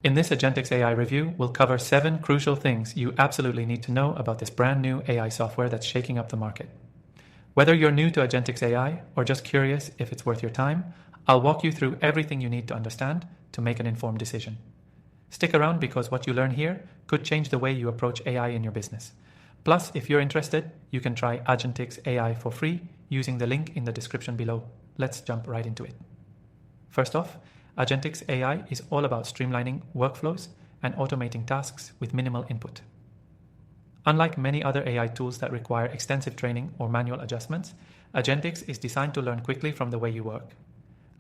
In this Agentix AI review, we'll cover 7 crucial things you absolutely need to know about this brand new AI software that's shaking up the market. Whether you're new to Agentix AI or just curious if it's worth your time, I'll walk you through everything you need to understand to make an informed decision. Stick around because what you learn here could change the way you approach AI in your business. Plus, if you're interested, you can try Agentix AI for free using the link in the description below. Let's jump right into it. First off, Agentix AI is all about streamlining workflows and automating tasks with minimal input. Unlike many other AI tools that require extensive training or manual adjustments, Agentix is designed to learn quickly from the way you work,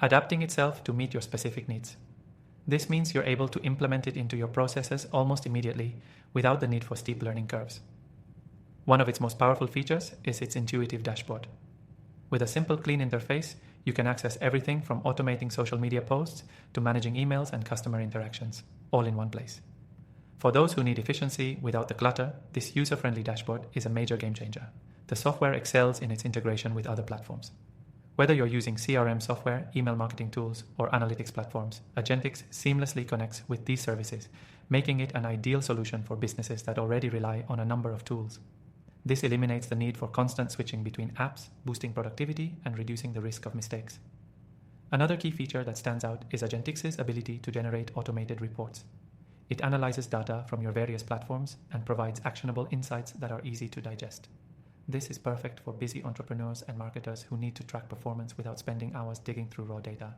adapting itself to meet your specific needs. This means you're able to implement it into your processes almost immediately without the need for steep learning curves. One of its most powerful features is its intuitive dashboard. With a simple, clean interface, you can access everything from automating social media posts to managing emails and customer interactions, all in one place. For those who need efficiency without the clutter, this user-friendly dashboard is a major game changer. The software excels in its integration with other platforms. Whether you're using CRM software, email marketing tools, or analytics platforms, Agentix seamlessly connects with these services, making it an ideal solution for businesses that already rely on a number of tools. This eliminates the need for constant switching between apps, boosting productivity and reducing the risk of mistakes. Another key feature that stands out is Agentix's ability to generate automated reports. It analyzes data from your various platforms and provides actionable insights that are easy to digest. This is perfect for busy entrepreneurs and marketers who need to track performance without spending hours digging through raw data.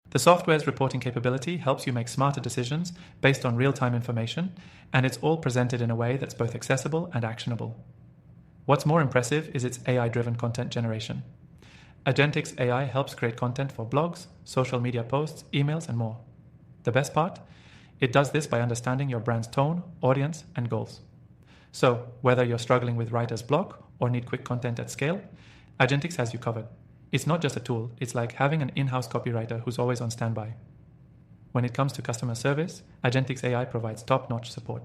The software's reporting capability helps you make smarter decisions based on real-time information, and it's all presented in a way that's both accessible and actionable. What's more impressive is its AI-driven content generation. Agentix AI helps create content for blogs, social media posts, emails, and more. The best part? It does this by understanding your brand's tone, audience, and goals. So, whether you're struggling with writer's block or need quick content at scale, Agentix has you covered. It's not just a tool, it's like having an in-house copywriter who's always on standby. When it comes to customer service, Agentix AI provides top-notch support.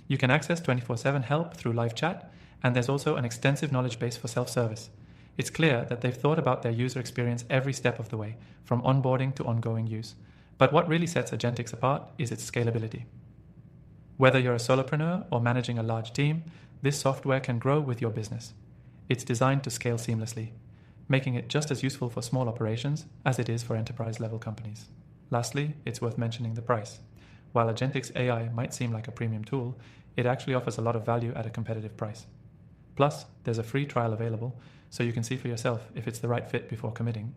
You can access 24/7 help through live chat, and there's also an extensive knowledge base for self-service. It's clear that they've thought about their user experience every step of the way, from onboarding to ongoing use. But what really sets Agentix apart is its scalability. Whether you're a solopreneur or managing a large team, this software can grow with your business. It's designed to scale seamlessly, making it just as useful for small operations as it is for enterprise-level companies. Lastly, it's worth mentioning the price. While Agentix AI might seem like a premium tool, it actually offers a lot of value at a competitive price. Plus, there's a free trial available, so you can see for yourself if it's the right fit before committing.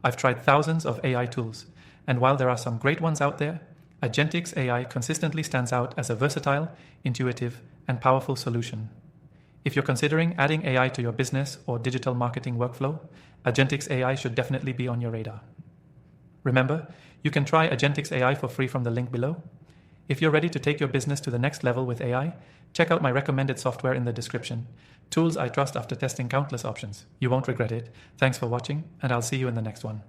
I've tried thousands of AI tools, and while there are some great ones out there, Agentix AI consistently stands out as a versatile, intuitive, and powerful solution. If you're considering adding AI to your business or digital marketing workflow, Agentix AI should definitely be on your radar. Remember, you can try Agentix AI for free from the link below. If you're ready to take your business to the next level with AI, check out my recommended software in the description. Tools I trust after testing countless options. You won't regret it. Thanks for watching, and I'll see you in the next one.